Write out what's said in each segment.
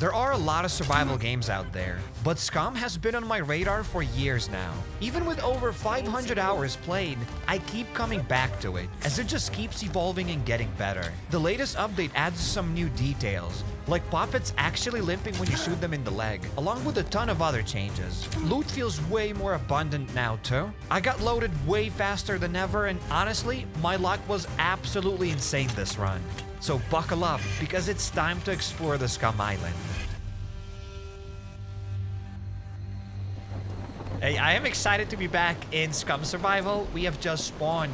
There are a lot of survival games out there, but SCUM has been on my radar for years now. Even with over 500 hours played, I keep coming back to it, as it just keeps evolving and getting better. The latest update adds some new details, like puppets actually limping when you shoot them in the leg, along with a ton of other changes. Loot feels way more abundant now too. I got loaded way faster than ever, and honestly, my luck was absolutely insane this run. So buckle up, because it's time to explore the SCUM Island. Hey, I am excited to be back in SCUM Survival. We have just spawned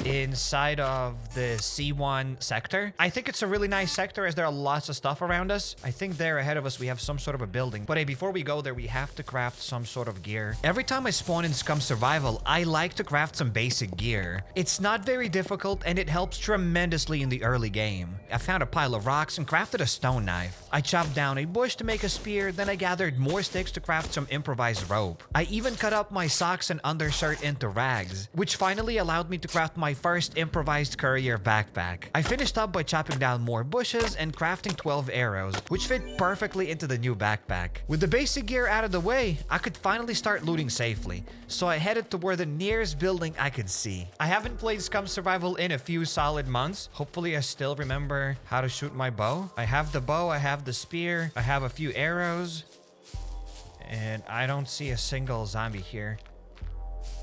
inside of the C1 sector. I think it's a really nice sector as there are lots of stuff around us. I think there ahead of us we have some sort of a building. But hey, before we go there, we have to craft some sort of gear. Every time I spawn in SCUM Survival, I like to craft some basic gear. It's not very difficult and it helps tremendously in the early game. I found a pile of rocks and crafted a stone knife. I chopped down a bush to make a spear, then I gathered more sticks to craft some improvised rope. I even cut up my socks and undershirt into rags, which finally allowed me to craft my first improvised courier backpack. I finished up by chopping down more bushes and crafting 12 arrows, which fit perfectly into the new backpack. With the basic gear out of the way, I could finally start looting safely, so I headed toward the nearest building I could see. I haven't played SCUM Survival in a few solid months. Hopefully I still remember how to shoot my bow. I have the bow, I have the spear, I have a few arrows, and I don't see a single zombie here.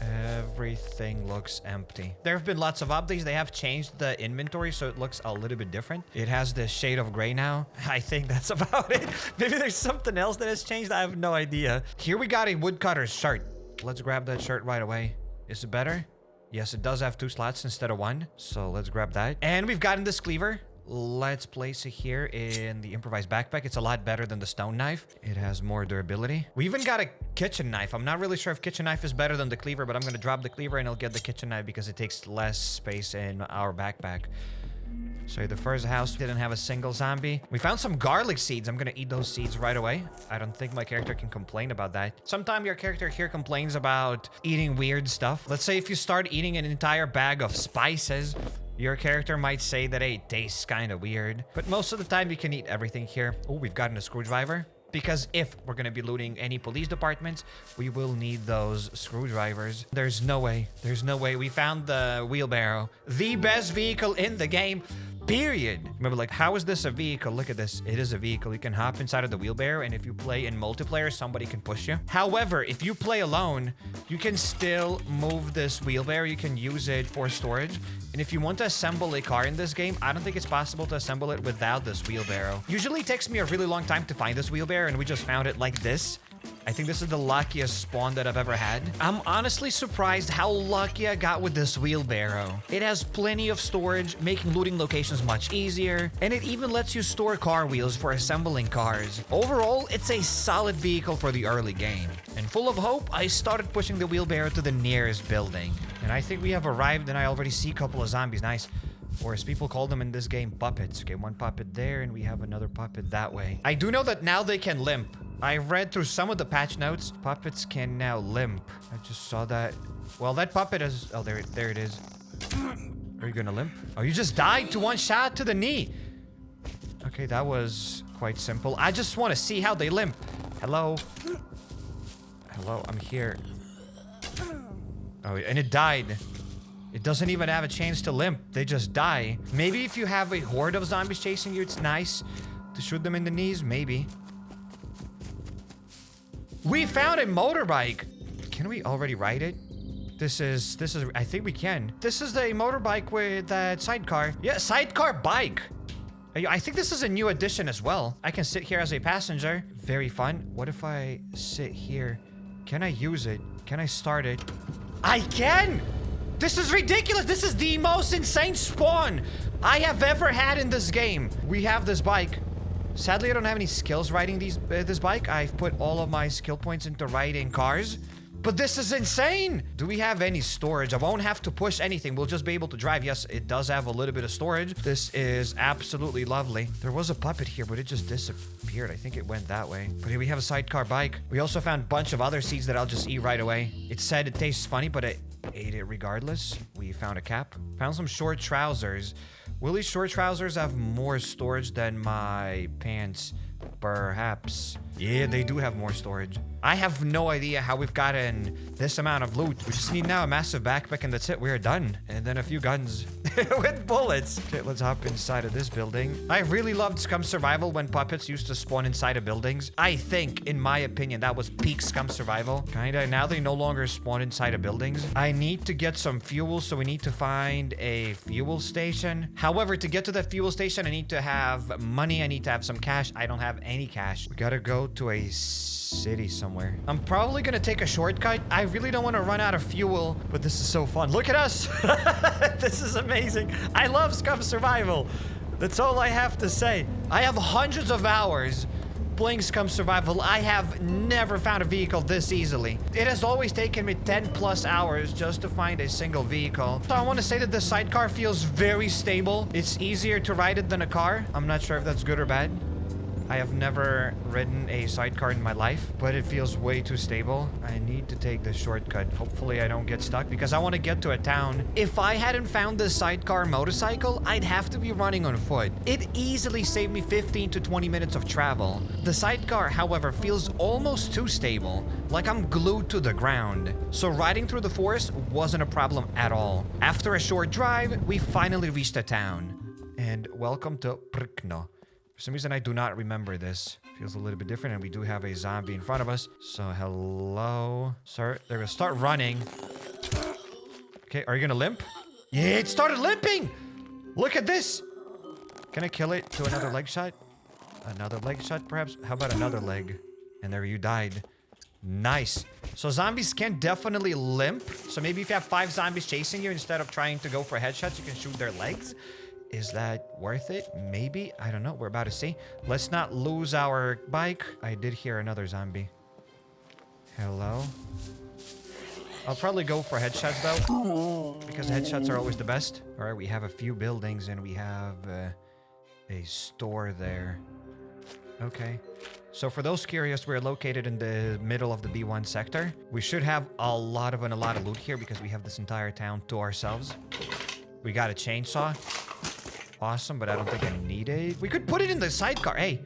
Everything looks empty. There have been lots of updates. They have changed the inventory so it looks a little bit different. It has this shade of gray now. I think that's about it. Maybe there's something else that has changed. I have no idea. Here we got a woodcutter's shirt. Let's grab that shirt right away. Is it better? Yes, it does have 2 slots instead of 1. So let's grab that. And we've gotten this cleaver. Let's place it here in the improvised backpack. It's a lot better than the stone knife. It has more durability. We even got a kitchen knife. I'm not really sure if kitchen knife is better than the cleaver, but I'm going to drop the cleaver and I'll get the kitchen knife because it takes less space in our backpack. So the first house didn't have a single zombie. We found some garlic seeds. I'm going to eat those seeds right away. I don't think my character can complain about that. Sometimes your character here complains about eating weird stuff. Let's say if you start eating an entire bag of spices, your character might say that, hey, it tastes kind of weird. But most of the time, you can eat everything here. Oh, we've gotten a screwdriver. Because if we're going to be looting any police departments, we will need those screwdrivers. There's no way. There's no way. We found the wheelbarrow. The best vehicle in the game. Period. Remember, like, how is this a vehicle? Look at this. It is a vehicle. You can hop inside of the wheelbarrow, and if you play in multiplayer, somebody can push you. However, if you play alone, you can still move this wheelbarrow. You can use it for storage. And if you want to assemble a car in this game, I don't think it's possible to assemble it without this wheelbarrow. Usually it takes me a really long time to find this wheelbarrow, and we just found it like this. I think this is the luckiest spawn that I've ever had. I'm honestly surprised how lucky I got with this wheelbarrow. It has plenty of storage, making looting locations much easier, and it even lets you store car wheels for assembling cars. Overall, it's a solid vehicle for the early game. And full of hope, I started pushing the wheelbarrow to the nearest building. And I think we have arrived, and I already see a couple of zombies. Nice. Or as people call them in this game, puppets. Okay, one puppet there, and we have another puppet that way. I do know that now they can limp. I read through some of the patch notes. Puppets can now limp. I just saw that. Well, that puppet is... Oh, there it is. Are you gonna limp? Oh, you just died to one shot to the knee. Okay, that was quite simple. I just want to see how they limp. Hello? Hello, I'm here. Oh, and it died. It doesn't even have a chance to limp. They just die. Maybe if you have a horde of zombies chasing you, it's nice to shoot them in the knees. Maybe. We found a motorbike. Can we already ride it? This is, I think we can. This is the motorbike with that sidecar. Yeah, sidecar bike. I think this is a new addition as well. I can sit here as a passenger. Very fun. What if I sit here? Can I use it? Can I start it? I can! This is ridiculous. This is the most insane spawn I have ever had in this game. We have this bike. Sadly, I don't have any skills riding this bike. I've put all of my skill points into riding cars. But this is insane. Do we have any storage? I won't have to push anything. We'll just be able to drive. Yes, it does have a little bit of storage. This is absolutely lovely. There was a puppet here, but it just disappeared. I think it went that way. But here we have a sidecar bike. We also found a bunch of other seeds that I'll just eat right away. It said it tastes funny, but I ate it regardless. We found a cap. Found some short trousers. Will these short trousers have more storage than my pants? Perhaps. Yeah, they do have more storage. I have no idea how we've gotten this amount of loot. We just need now a massive backpack and that's it. We're done. And then a few guns with bullets. Okay, let's hop inside of this building. I really loved Scum Survival when puppets used to spawn inside of buildings. I think, in my opinion, that was peak Scum Survival. Kinda. Now they no longer spawn inside of buildings. I need to get some fuel, so we need to find a fuel station. However, to get to that fuel station, I need to have money. I need to have some cash. I don't have any cash. We gotta go to a city somewhere. I'm probably gonna take a shortcut. I really don't want to run out of fuel, but this is so fun. Look at us. This is amazing. I love Scum Survival. That's all I have to say. I have hundreds of hours playing Scum Survival. I have never found a vehicle this easily. It has always taken me 10+ hours just to find a single vehicle. So I want to say that the sidecar feels very stable. It's easier to ride it than a car. I'm not sure if that's good or bad. I have never ridden a sidecar in my life, but it feels way too stable. I need to take the shortcut. Hopefully I don't get stuck because I want to get to a town. If I hadn't found this sidecar motorcycle, I'd have to be running on foot. It easily saved me 15 to 20 minutes of travel. The sidecar, however, feels almost too stable, like I'm glued to the ground. So riding through the forest wasn't a problem at all. After a short drive, we finally reached a town. And welcome to Prkno. For some reason, I do not remember this. Feels a little bit different, and we do have a zombie in front of us. So, hello, sir. They're gonna start running. Okay, are you gonna limp? Yeah, it started limping! Look at this! Can I kill it to another leg shot? Another leg shot, perhaps? How about another leg? And there you died. Nice. So zombies can definitely limp. So maybe if you have 5 zombies chasing you, instead of trying to go for headshots, you can shoot their legs. Is that worth it? Maybe. I don't know. We're about to see. Let's not lose our bike. I did hear another zombie. Hello? I'll probably go for headshots though, because headshots are always the best. All right, we have a few buildings and we have a store there. Okay. So for those curious, we're located in the middle of the B1 sector. We should have a lot of loot here because we have this entire town to ourselves. We got a chainsaw. Awesome, but I don't think I need it. We could put it in the sidecar. Hey,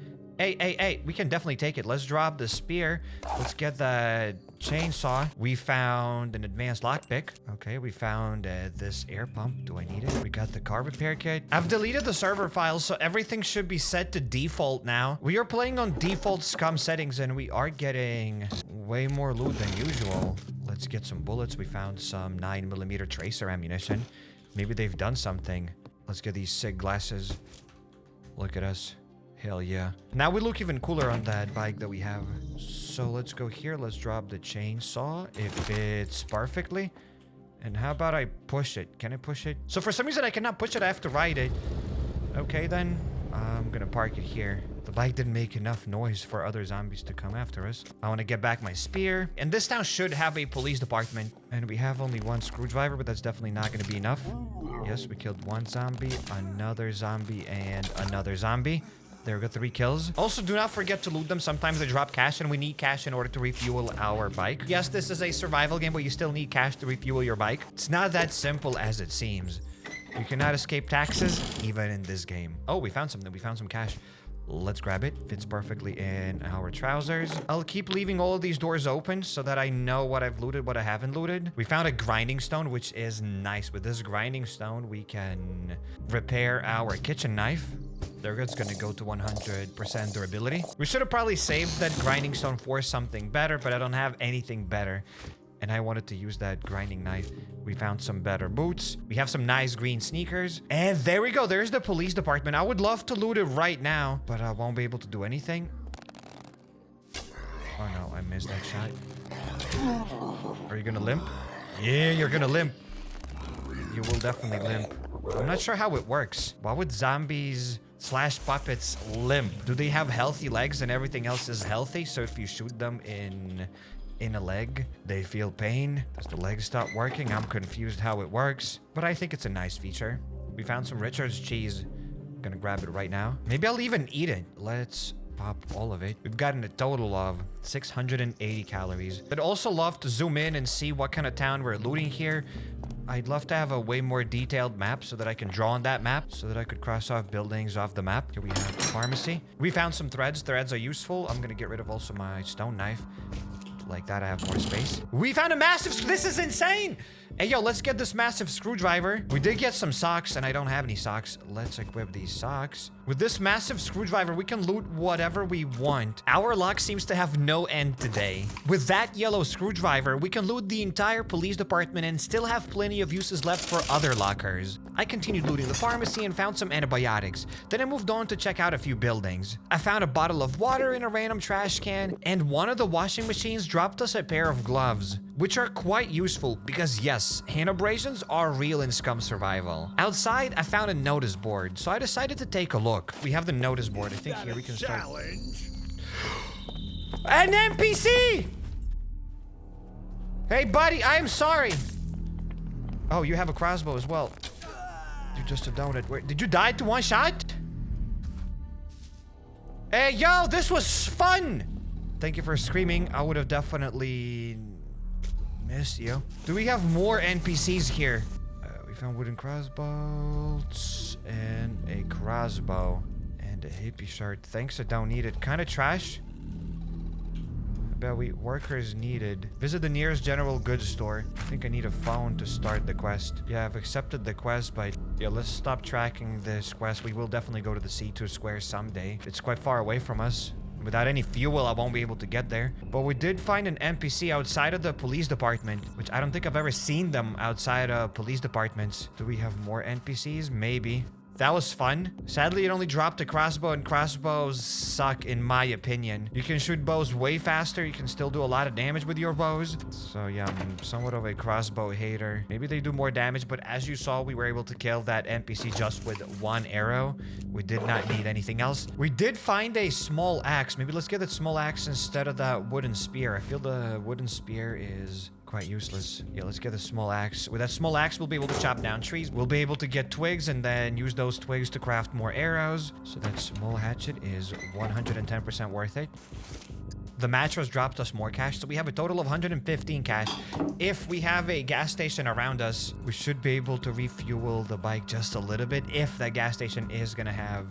we can definitely take it. Let's drop the spear. Let's get the chainsaw. We found an advanced lockpick. Okay, we found this air pump. Do I need it? We got the car repair kit. I've deleted the server files, so everything should be set to default now. We are playing on default Scum settings, and we are getting way more loot than usual. Let's get some bullets. We found some 9mm tracer ammunition. Maybe they've done something. Let's get these SIG glasses. Look at us. Hell yeah. Now we look even cooler on that bike that we have. So let's go here. Let's drop the chainsaw. It fits perfectly. And how about I push it? Can I push it? So for some reason I cannot push it. I have to ride it. Okay then. I'm gonna park it here. The bike didn't make enough noise for other zombies to come after us. I want to get back my spear. And this town should have a police department. And we have only 1 screwdriver, but that's definitely not going to be enough. Yes, we killed 1 zombie, another zombie, and another zombie. There we go, 3 kills. Also, do not forget to loot them. Sometimes they drop cash, and we need cash in order to refuel our bike. Yes, this is a survival game, but you still need cash to refuel your bike. It's not that simple as it seems. You cannot escape taxes, even in this game. Oh, we found something. We found some cash. Let's grab it. Fits perfectly in our trousers. I'll keep leaving all of these doors open so that I know what I've looted, what I haven't looted. We found a grinding stone, which is nice. With this grinding stone, we can repair our kitchen knife. There, it's gonna go to 100% durability. We should have probably saved that grinding stone for something better, but I don't have anything better. And I wanted to use that grinding knife. We found some better boots. We have some nice green sneakers. And there we go. There's the police department. I would love to loot it right now, but I won't be able to do anything. Oh no, I missed that shot. Are you gonna limp? Yeah, you're gonna limp. You will definitely limp. I'm not sure how it works. Why would zombies / puppets limp? Do they have healthy legs and everything else is healthy? So if you shoot them in a leg, they feel pain. Does the leg stop working? I'm confused how it works, but I think it's a nice feature. We found some Richard's cheese. Gonna grab it right now. Maybe I'll even eat it. Let's pop all of it. We've gotten a total of 680 calories. I'd also love to zoom in and see what kind of town we're looting here. I'd love to have a way more detailed map so that I can draw on that map so that I could cross off buildings off the map. Here we have the pharmacy. We found some threads. Threads are useful. I'm gonna get rid of also my stone knife. Like that, I have more space. We found a massive... This is insane! Hey, yo, let's get this massive screwdriver. We did get some socks, and I don't have any socks. Let's equip these socks. With this massive screwdriver, we can loot whatever we want. Our luck seems to have no end today. With that yellow screwdriver, we can loot the entire police department and still have plenty of uses left for other lockers. I continued looting the pharmacy and found some antibiotics. Then I moved on to check out a few buildings. I found a bottle of water in a random trash can, and one of the washing machines dropped us a pair of gloves, which are quite useful because yes, hand abrasions are real in SCUM survival. Outside, I found a notice board, so I decided to take a look. We have the notice board. I think here we can start. An NPC! Hey, buddy, I am sorry. Oh, you have a crossbow as well. You're just a donut. Where, did you die to one shot? Hey, yo, this was fun. Thank you for screaming. I would have definitely missed you. Do we have more NPCs here? We found wooden crossbows and a crossbow and a hippie shirt. Thanks, I don't need it. Kind of trash. I bet workers needed. Visit the nearest general goods store. I think I need a phone to start the quest. Yeah, I've accepted the quest, but yeah, let's stop tracking this quest. We will definitely go to the C2 square someday. It's quite far away from us. Without any fuel, I won't be able to get there. But we did find an NPC outside of the police department, which I don't think I've ever seen them outside of police departments. Do we have more NPCs? Maybe. That was fun. Sadly, it only dropped a crossbow, and crossbows suck in my opinion. You can shoot bows way faster. You can still do a lot of damage with your bows. So yeah, I'm somewhat of a crossbow hater. Maybe they do more damage, but as you saw, we were able to kill that NPC just with one arrow. We did not need anything else. We did find a small axe. Maybe let's get that small axe instead of that wooden spear. I feel the wooden spear is quite useless. Yeah, let's get a small axe. With that small axe, we'll be able to chop down trees. We'll be able to get twigs and then use those twigs to craft more arrows. So that small hatchet is 110% worth it. The mattress dropped us more cash, so we have a total of 115 cash. If we have a gas station around us, we should be able to refuel the bike just a little bit if that gas station is gonna have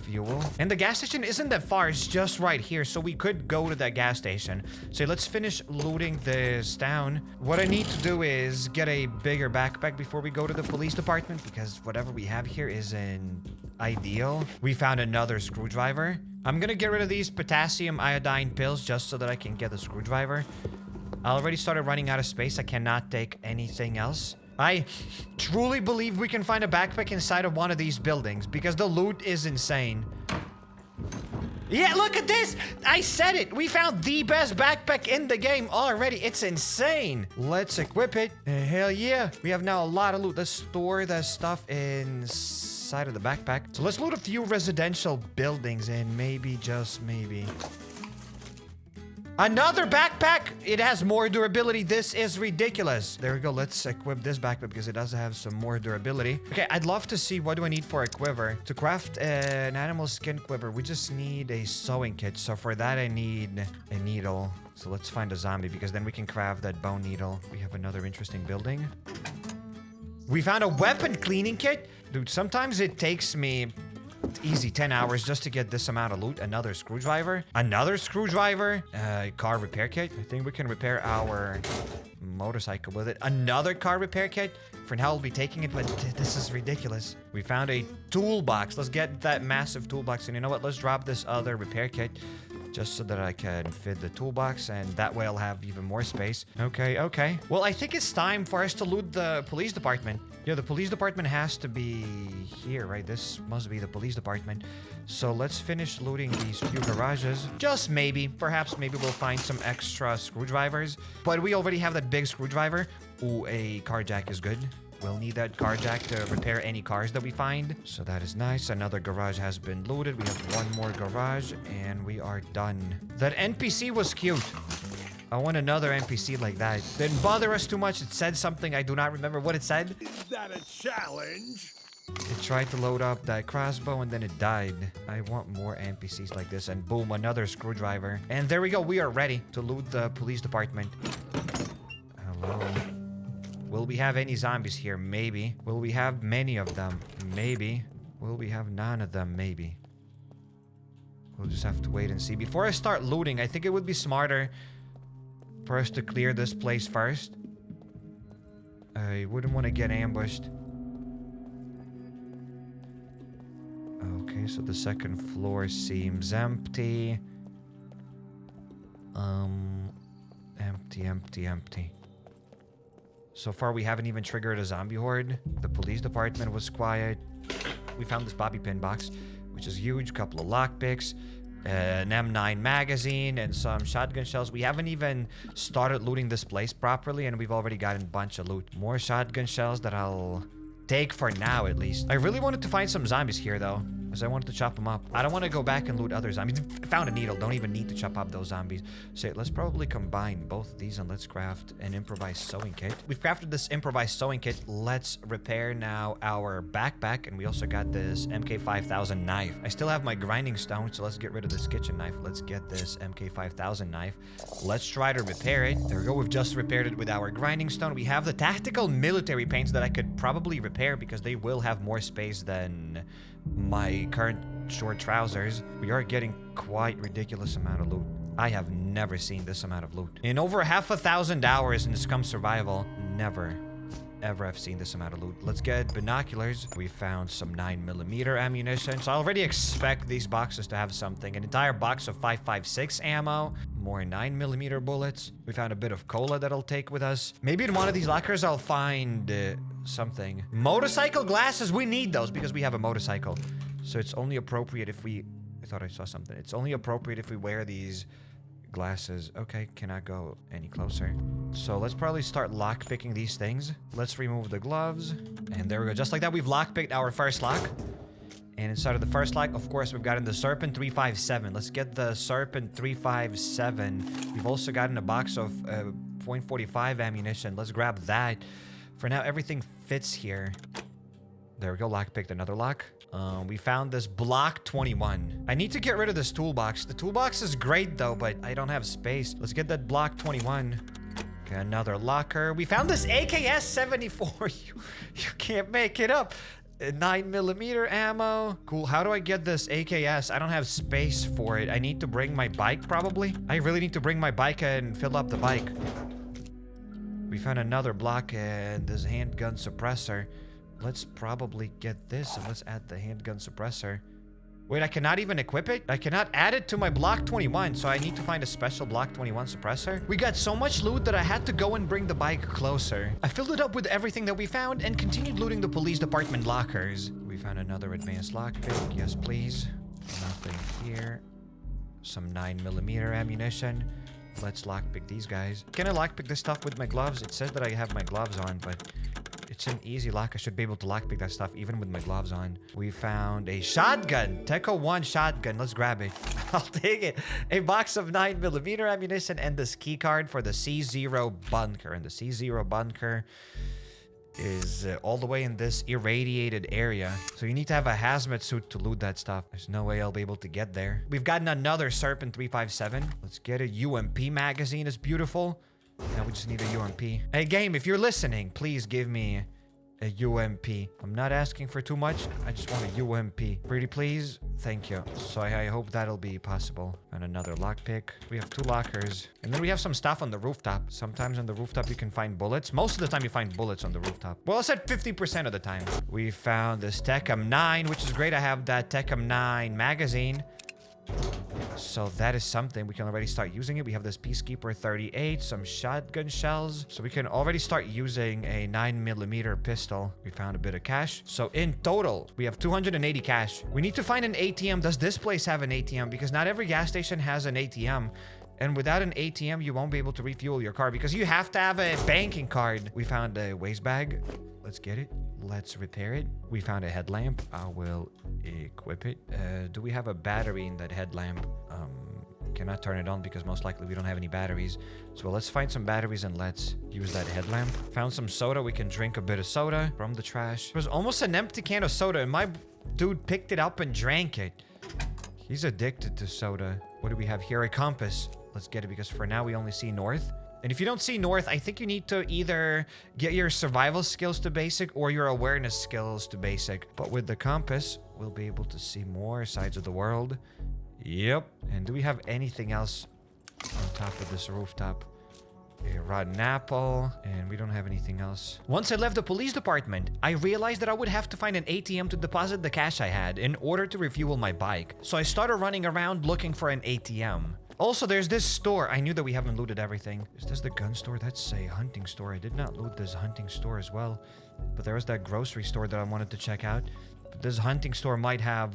fuel. And the gas station isn't that far, it's just right here, so we could go to that gas station. So let's finish looting this town. What I need to do is get a bigger backpack before we go to the police department, because whatever we have here isn't ideal. We found another screwdriver. I'm gonna get rid of these potassium iodine pills just so that I can get the screwdriver. I already started running out of space. I cannot take anything else. I truly believe we can find a backpack inside of one of these buildings because the loot is insane. Yeah, look at this! I said it! We found the best backpack in the game already. It's insane. Let's equip it. Hell yeah. We have now a lot of loot. Let's store the stuff inside of the backpack. So let's loot a few residential buildings and maybe, just maybe, another backpack! It has more durability. This is ridiculous. There we go. Let's equip this backpack because it does have some more durability. Okay, I'd love to see what do I need for a quiver. To craft an animal skin quiver, we just need a sewing kit. So for that, I need a needle. So let's find a zombie because then we can craft that bone needle. We have another interesting building. We found a weapon cleaning kit. Dude, sometimes it takes me easy 10 hours just to get this amount of loot. Another screwdriver. Another screwdriver. Car repair kit. I think we can repair our motorcycle with it. Another car repair kit. For now, I'll be taking it, but this is ridiculous. We found a toolbox. Let's get that massive toolbox. And you know what? Let's drop this other repair kit just so that I can fit the toolbox, and that way I'll have even more space. Okay, okay. Well, I think it's time for us to loot the police department. Yeah, the police department has to be here, right? This must be the police department. So let's finish looting these few garages. Just maybe. Perhaps maybe we'll find some extra screwdrivers. But we already have that big screwdriver. Ooh, a car jack is good. We'll need that car jack to repair any cars that we find. So that is nice. Another garage has been looted. We have one more garage and we are done. That NPC was cute. I want another NPC like that. Didn't bother us too much. It said something. I do not remember what it said. Is that a challenge? It tried to load up that crossbow and then it died. I want more NPCs like this. And boom, another screwdriver. And there we go. We are ready to loot the police department. Hello. Will we have any zombies here? Maybe. Will we have many of them? Maybe. Will we have none of them? Maybe. We'll just have to wait and see. Before I start looting, I think it would be smarter for us to clear this place first. I wouldn't want to get ambushed. Okay, so the second floor seems empty. Empty. So far, we haven't even triggered a zombie horde. The police department was quiet. We found this bobby pin box, which is huge. Couple of lockpicks, an M9 magazine, and some shotgun shells. We haven't even started looting this place properly, and we've already gotten a bunch of loot. More shotgun shells that I'll take for now, at least. I really wanted to find some zombies here, though, because I wanted to chop them up. I don't want to go back and loot other zombies. Found a needle. Don't even need to chop up those zombies. So let's probably combine both of these and let's craft an improvised sewing kit. We've crafted this improvised sewing kit. Let's repair now our backpack, and we also got this MK5000 knife. I still have my grinding stone, so let's get rid of this kitchen knife. Let's get this MK5000 knife. Let's try to repair it. There we go. We've just repaired it with our grinding stone. We have the tactical military paints that I could probably repair because they will have more space than my current short trousers. We are getting quite ridiculous amount of loot. I have never seen this amount of loot. In over 1,000 hours in the SCUM survival, never, ever have seen this amount of loot. Let's get binoculars. We found some 9mm ammunition. So I already expect these boxes to have something. An entire box of 5.56 ammo. More 9mm bullets. We found a bit of cola that I'll take with us. Maybe in one of these lockers I'll find something. Motorcycle glasses. We need those because we have a motorcycle. So it's only appropriate if we... I thought I saw something. It's only appropriate if we wear these glasses. Okay, cannot go any closer. So let's probably start lockpicking these things. Let's remove the gloves. And there we go. Just like that, we've lockpicked our first lock. And inside of the first lock, of course, we've gotten the Serpent 357. Let's get the Serpent 357. We've also gotten a box of .45 ammunition. Let's grab that. For now, everything fits here. There we go. Lockpicked another lock. We found this block 21. I need to get rid of this toolbox. The toolbox is great, though, but I don't have space. Let's get that block 21. Okay, another locker. We found this AKS 74. You can't make it up. 9mm ammo. Cool. How do I get this AKS? I don't have space for it. I need to bring my bike, probably. I really need to bring my bike and fill up the bike. We found another block and this handgun suppressor. Let's probably get this and let's add the handgun suppressor. Wait, I cannot even equip it? I cannot add it to my block 21, so I need to find a special block 21 suppressor. We got so much loot that I had to go and bring the bike closer. I filled it up with everything that we found and continued looting the police department lockers. We found another advanced lockpick. Yes, please. Nothing here. Some 9mm ammunition. Let's lockpick these guys. Can I lockpick this stuff with my gloves? It says that I have my gloves on, but it's an easy lock. I should be able to lockpick that stuff even with my gloves on. We found a shotgun. Teco 1 shotgun. Let's grab it. I'll take it. A box of 9mm ammunition and this key card for the C0 bunker. And the C0 bunker is all the way in this irradiated area. So you need to have a hazmat suit to loot that stuff. There's no way I'll be able to get there. We've gotten another Serpent 357. Let's get a UMP magazine. It's beautiful. Now we just need a UMP. Hey, game, if you're listening, please give me a UMP. I'm not asking for too much. I just want a UMP. Pretty please? Thank you. So I hope that'll be possible. And another lockpick. We have 2 lockers. And then we have some stuff on the rooftop. Sometimes on the rooftop you can find bullets. Most of the time you find bullets on the rooftop. Well, I said 50% of the time. We found this TECM 9, which is great. I have that TECM 9 magazine. So that is something. We can already start using it. We have this Peacekeeper 38, some shotgun shells. So we can already start using a 9mm pistol. We found a bit of cash. So in total, we have 280 cash. We need to find an ATM. Does this place have an ATM? Because not every gas station has an ATM. And without an ATM, you won't be able to refuel your car because you have to have a banking card. We found a waste bag. Let's get it. Let's repair it. We found a headlamp. I will equip it. Do we have a battery in that headlamp? Cannot turn it on because most likely we don't have any batteries. So let's find some batteries and let's use that headlamp. Found some soda. We can drink a bit of soda from the trash. It was almost an empty can of soda and my dude picked it up and drank it. He's addicted to soda. What do we have here? A compass. Let's get it because for now we only see north. And if you don't see north, I think you need to either get your survival skills to basic or your awareness skills to basic. But with the compass, we'll be able to see more sides of the world. Yep. And do we have anything else on top of this rooftop? A rotten apple, and we don't have anything else. Once I left the police department, I realized that I would have to find an ATM to deposit the cash I had in order to refuel my bike. So I started running around looking for an ATM. Also, there's this store. I knew that we haven't looted everything. Is this the gun store? That's a hunting store. I did not loot this hunting store as well. But there was that grocery store that I wanted to check out. But this hunting store might have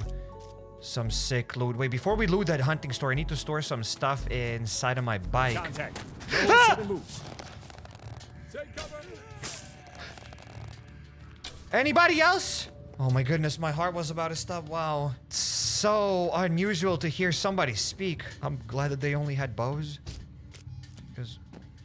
some sick loot. Wait, before we loot that hunting store, I need to store some stuff inside of my bike. Contact. No moves. Take cover. Anybody else? Oh my goodness, my heart was about to stop. Wow. So unusual to hear somebody speak. I'm glad that they only had bows. Because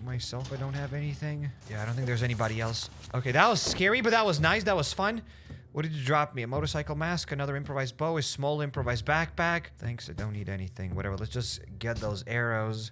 myself, I don't have anything. Yeah, I don't think there's anybody else. Okay, that was scary, but that was nice. That was fun. What did you drop me? A motorcycle mask, another improvised bow, a small improvised backpack. Thanks, I don't need anything. Whatever, let's just get those arrows.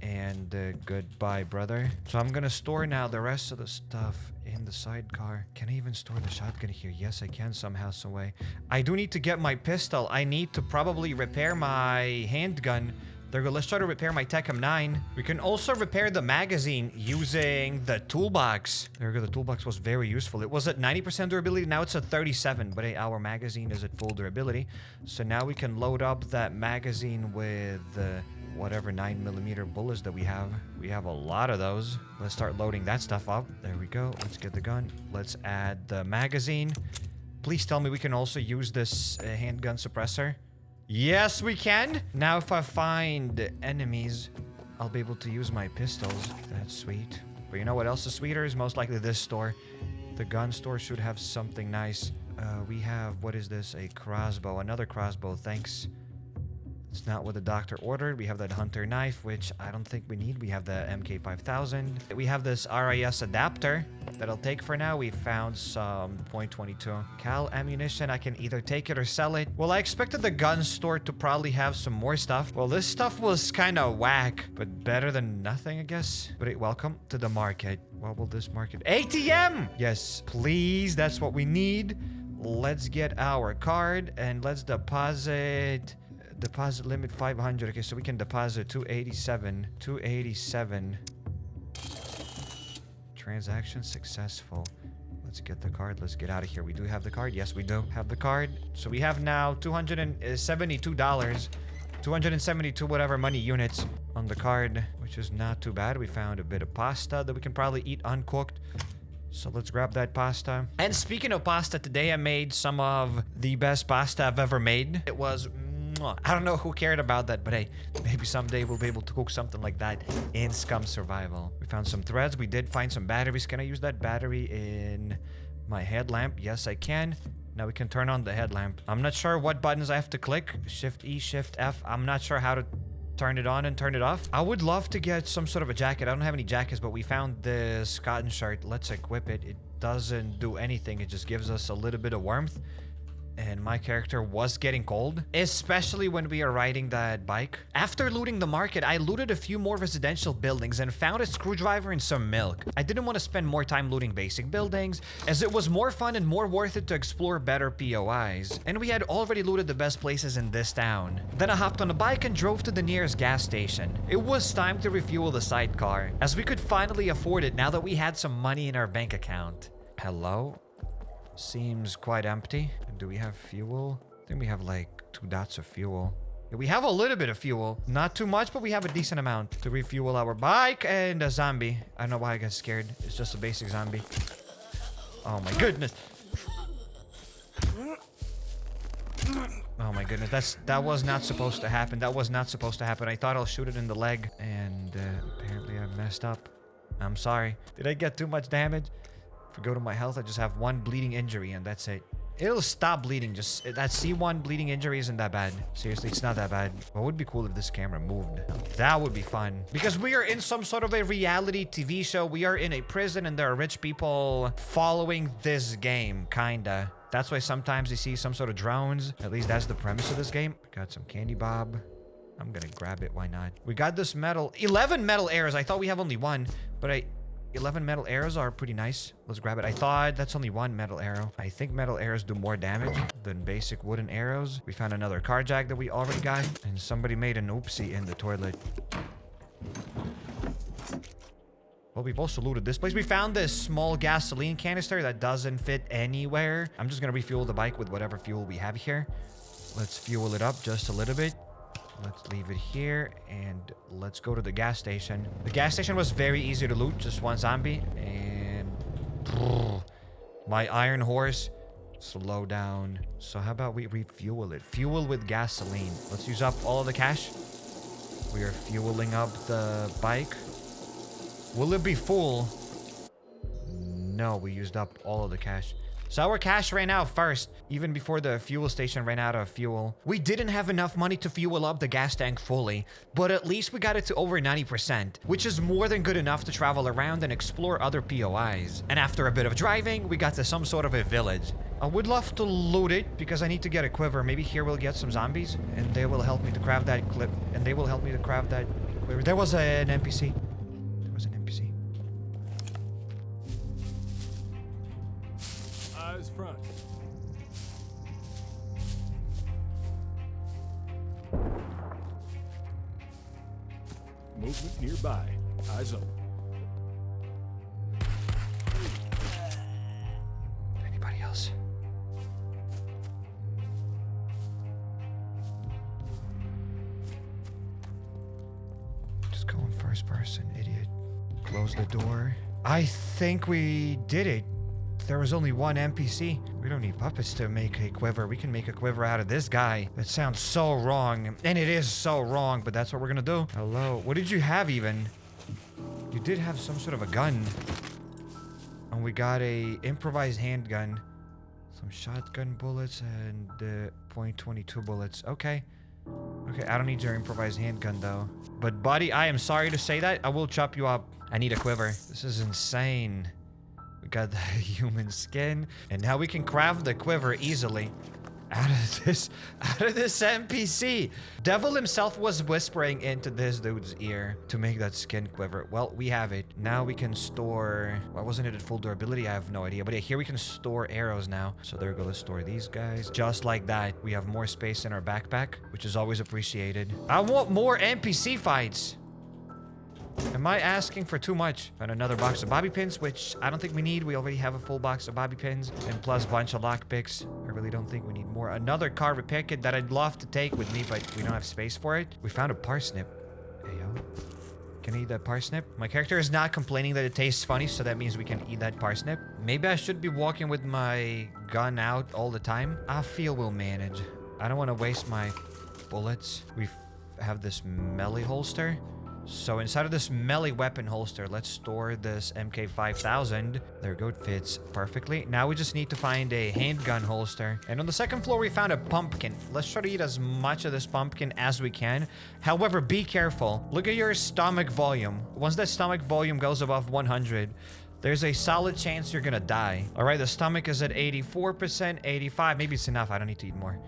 And goodbye, brother. So I'm gonna store now the rest of the stuff in the sidecar. Can I even store the shotgun here? Yes, I can somehow, some way. I do need to get my pistol. I need to probably repair my handgun. There we go. Let's try to repair my Tech M9. We can also repair the magazine using the toolbox. There we go. The toolbox was very useful. It was at 90% durability. Now it's at 37. But hey, our magazine is at full durability. So now we can load up that magazine with whatever 9mm bullets that we have. We have a lot of those. Let's start loading that stuff up. There we go. Let's get the gun. Let's add the magazine. Please tell me we can also use this handgun suppressor. Yes, we can. Now, if I find enemies, I'll be able to use my pistols. That's sweet. But you know what else is sweeter? Is most likely this store. The gun store should have something nice. We have, what is this? A crossbow. Another crossbow, thanks. It's not what the doctor ordered. We have that hunter knife, which I don't think we need. We have the MK5000. We have this RIS adapter that I'll take for now. We found some .22 cal ammunition. I can either take it or sell it. Well, I expected the gun store to probably have some more stuff. Well, this stuff was kind of whack, but better than nothing, I guess. But welcome to the market. What will this market? ATM! Yes, please. That's what we need. Let's get our card and let's deposit... Deposit limit 500. Okay, so we can deposit 287. 287. Transaction successful. Let's get the card. Let's get out of here. We do have the card. Yes, we do have the card. So we have now $272. 272 whatever money units on the card, which is not too bad. We found a bit of pasta that we can probably eat uncooked. So let's grab that pasta. And speaking of pasta, today I made some of the best pasta I've ever made. It was... I don't know who cared about that, but hey, maybe someday we'll be able to cook something like that in SCUM Survival. We found some threads. We did find some batteries. Can I use that battery in my headlamp? Yes, I can. Now we can turn on the headlamp. I'm not sure what buttons I have to click. Shift E, Shift F. I'm not sure how to turn it on and turn it off. I would love to get some sort of a jacket. I don't have any jackets, but we found this cotton shirt. Let's equip it. It doesn't do anything. It just gives us a little bit of warmth. And my character was getting cold, especially when we are riding that bike. After looting the market, I looted a few more residential buildings and found a screwdriver and some milk. I didn't want to spend more time looting basic buildings, as it was more fun and more worth it to explore better POIs. And we had already looted the best places in this town. Then I hopped on a bike and drove to the nearest gas station. It was time to refuel the sidecar, as we could finally afford it now that we had some money in our bank account. Hello? Seems quite empty. Do we have fuel? I think we have like 2 dots of fuel. Yeah, we have a little bit of fuel. Not too much, but we have a decent amount to refuel our bike. And a zombie. I don't know why I got scared. It's just a basic zombie. Oh my goodness. Oh my goodness. That was not supposed to happen. That was not supposed to happen. I thought I'll shoot it in the leg. And apparently I messed up. I'm sorry. Did I get too much damage? If we go to my health, I just have 1 bleeding injury and that's it. It'll stop bleeding. Just that C1 bleeding injury isn't that bad. Seriously, it's not that bad. What would be cool if this camera moved? That would be fun. Because we are in some sort of a reality TV show. We are in a prison and there are rich people following this game, kinda. That's why sometimes you see some sort of drones. At least that's the premise of this game. Got some candy bob. I'm gonna grab it. Why not? We got this metal. 11 metal arrows. I thought we have only one, but 11 metal arrows are pretty nice. Let's grab it. I thought that's only one metal arrow. I think metal arrows do more damage than basic wooden arrows. We found another car jack that we already got, and somebody made an oopsie in the toilet. Well, we've also looted this place. We found this small gasoline canister that doesn't fit anywhere. I'm just gonna refuel the bike with whatever fuel we have here. Let's fuel it up just a little bit. Let's leave it here, and let's go to the gas station. The gas station was very easy to loot, just one zombie, and my iron horse, slow down. So how about we refuel it? Fuel with gasoline. Let's use up all of the cash. We are fueling up the bike. Will it be full? No, we used up all of the cash. So our cash ran out first, even before the fuel station ran out of fuel. We didn't have enough money to fuel up the gas tank fully, but at least we got it to over 90%, which is more than good enough to travel around and explore other POIs. And after a bit of driving, we got to some sort of a village. I would love to loot it because I need to get a quiver. Maybe here we'll get some zombies, and they will help me to craft that clip. And they will help me to craft that quiver. There was an NPC. There was an NPC. Eyes front. Movement nearby. Eyes up. Anybody else? Just go in first person, idiot. Close the door. I think we did it. There was only one NPC. We don't need puppets to make a quiver. We can make a quiver out of this guy. That sounds so wrong. And it is so wrong, but that's what we're gonna do. Hello. What did you have even? You did have some sort of a gun. And we got a improvised handgun. Some shotgun bullets and .22 bullets. Okay. Okay, I don't need your improvised handgun though. But buddy, I am sorry to say that. I will chop you up. I need a quiver. This is insane. We got the human skin, and now we can craft the quiver easily out of this NPC. Devil himself was whispering into this dude's ear to make that skin quiver. Well, we have it. Now we can store... Why wasn't it at full durability? I have no idea. But yeah, here we can store arrows now. So there we go. Let's store these guys. Just like that. We have more space in our backpack, which is always appreciated. I want more NPC fights. Am I asking for too much? And another box of bobby pins, which I don't think we need. We already have a full box of bobby pins and plus a bunch of lockpicks. I really don't think we need more. Another car repair kit that I'd love to take with me, but we don't have space for it. We found a parsnip. Hey, yo. Can I eat that parsnip? My character is not complaining that it tastes funny, so that means we can eat that parsnip. Maybe I should be walking with my gun out all the time. I feel we'll manage. I don't want to waste my bullets. We have this melee holster. So inside of this melee weapon holster, let's store this MK5000. There we go, it fits perfectly. Now we just need to find a handgun holster. And on the second floor, we found a pumpkin. Let's try to eat as much of this pumpkin as we can. However, be careful. Look at your stomach volume. Once that stomach volume goes above 100, there's a solid chance you're gonna die. All right, the stomach is at 84%, 85. Maybe it's enough. I don't need to eat more.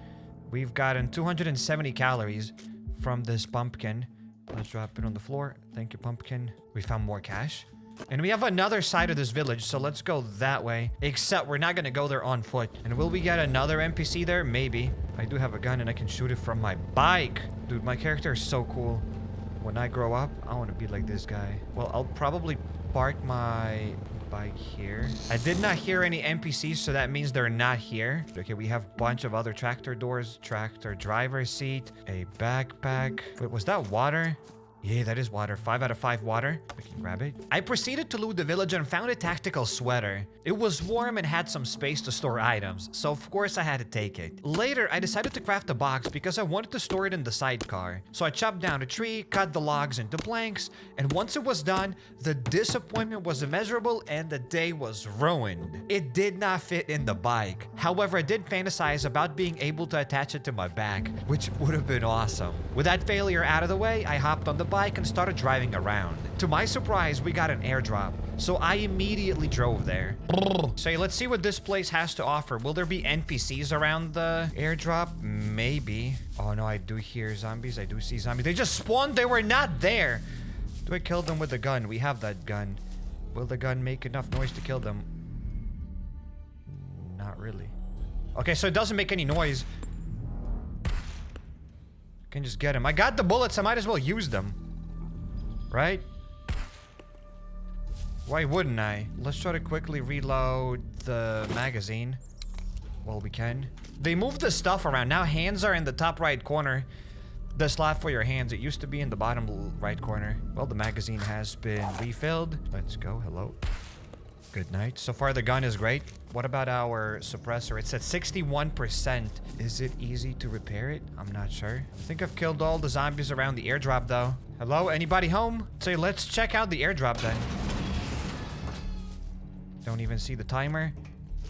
We've gotten 270 calories from this pumpkin. Let's drop it on the floor. Thank you, pumpkin. We found more cash. And we have another side of this village, so let's go that way. Except we're not gonna go there on foot. And will we get another NPC there? Maybe. I do have a gun and I can shoot it from my bike. Dude, my character is so cool. When I grow up, I want to be like this guy. Well, I'll probably park my bike here. I did not hear any NPCs, so that means they're not here. Okay, we have a bunch of other tractor doors, tractor driver's seat, a backpack. Wait, was that water? Yeah, that is water. 5 out of 5 water. We can grab it. I proceeded to loot the village and found a tactical sweater. It was warm and had some space to store items, so of course I had to take it. Later, I decided to craft a box because I wanted to store it in the sidecar. So I chopped down a tree, cut the logs into planks, and once it was done, the disappointment was immeasurable and the day was ruined. It did not fit in the bike. However, I did fantasize about being able to attach it to my back, which would have been awesome. With that failure out of the way, I hopped on the bike and started driving around. To my surprise, we got an airdrop. So I immediately drove there. So let's see what this place has to offer. Will there be NPCs around the airdrop? Maybe. Oh no, I do hear zombies. I do see zombies. They just spawned. They were not there. Do I kill them with the gun? We have that gun. Will the gun make enough noise to kill them? Not really. Okay, so it doesn't make any noise. Can just get him. I got the bullets. I might as well use them. Right? Why wouldn't I? Let's try to quickly reload the magazine. Well, we can. They moved the stuff around. Now hands are in the top right corner. The slot for your hands. It used to be in the bottom right corner. Well, the magazine has been refilled. Let's go. Hello. Good night. So far, the gun is great. What about our suppressor? It's at 61%. Is it easy to repair it? I'm not sure. I think I've killed all the zombies around the airdrop, though. Hello? Anybody home? So let's check out the airdrop, then. Don't even see the timer.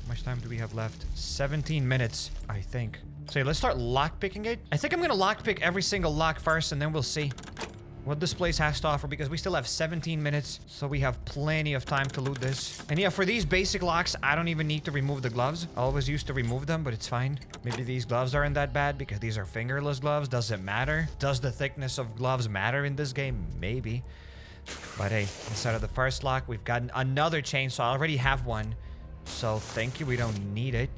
How much time do we have left? 17 minutes, I think. So let's start lockpicking it. I think I'm gonna lockpick every single lock first, and then we'll see what this place has to offer, because we still have 17 minutes, so we have plenty of time to loot this. And yeah, for these basic locks, I don't even need to remove the gloves. I always used to remove them, but it's fine. Maybe these gloves aren't that bad because these are fingerless gloves. Does it matter? Does the thickness of gloves matter in this game? Maybe. But hey, instead of the first lock, we've gotten another chainsaw. I already have one, so thank you. We don't need it.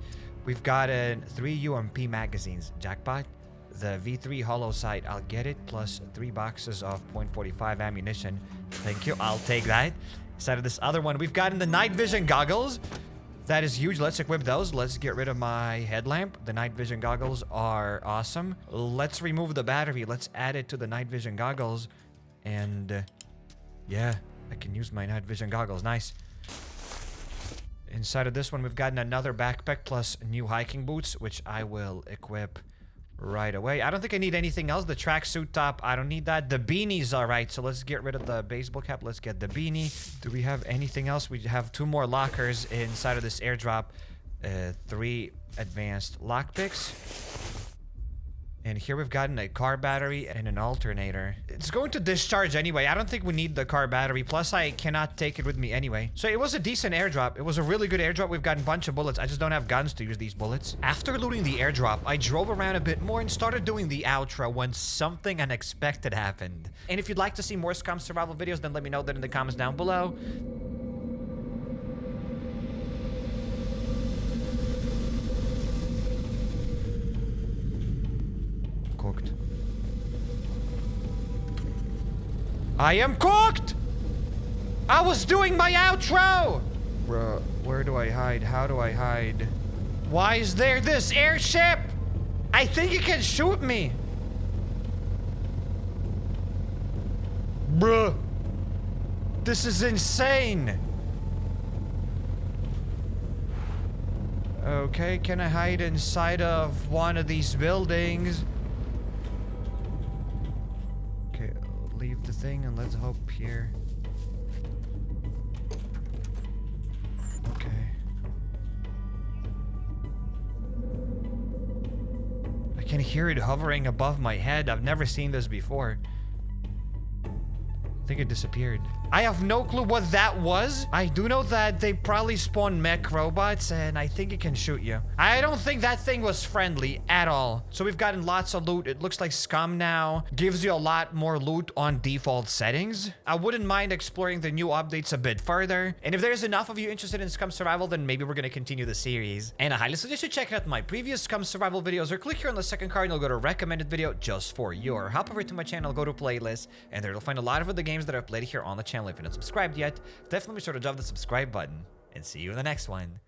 We've got 3 UMP magazines. Jackpot. The V3 hollow sight, I'll get it, plus 3 boxes of .45 ammunition. Thank you, I'll take that. Instead of this other one, we've gotten the night vision goggles. That is huge. Let's equip those. Let's get rid of my headlamp. The night vision goggles are awesome. Let's remove the battery. Let's add it to the night vision goggles. And yeah, I can use my night vision goggles. Nice. Inside of this one, we've gotten another backpack plus new hiking boots, which I will equip right away. I don't think I need anything else. The tracksuit top, I don't need that. The beanie's all right, so let's get rid of the baseball cap. Let's get the beanie. Do we have anything else? We have 2 more lockers inside of this airdrop. 3 advanced lockpicks. And here we've gotten a car battery and an alternator. It's going to discharge anyway. I don't think we need the car battery. Plus, I cannot take it with me anyway. So it was a decent airdrop. It was a really good airdrop. We've gotten a bunch of bullets. I just don't have guns to use these bullets. After looting the airdrop, I drove around a bit more and started doing the outro when something unexpected happened. And if you'd like to see more SCUM survival videos, then let me know that in the comments down below. Cooked. I am cooked! I was doing my outro! Bruh, where do I hide? How do I hide? Why is there this airship? I think it can shoot me. Bruh. This is insane. Okay, can I hide inside of one of these buildings? Leave the thing and let's hope here. Okay. I can hear it hovering above my head. I've never seen this before. I think it disappeared. I have no clue what that was. I do know that they probably spawn mech robots, and I think it can shoot you. I don't think that thing was friendly at all. So we've gotten lots of loot. It looks like SCUM now gives you a lot more loot on default settings. I wouldn't mind exploring the new updates a bit further. And if there's enough of you interested in SCUM survival, then maybe we're gonna continue the series. And I highly suggest you check out my previous SCUM survival videos, or click here on the second card and you'll go to recommended video just for you. Or hop over to my channel, go to playlist, and there you'll find a lot of other games that I've played here on the channel. If you're not subscribed yet, definitely be sure to drop the subscribe button, and see you in the next one.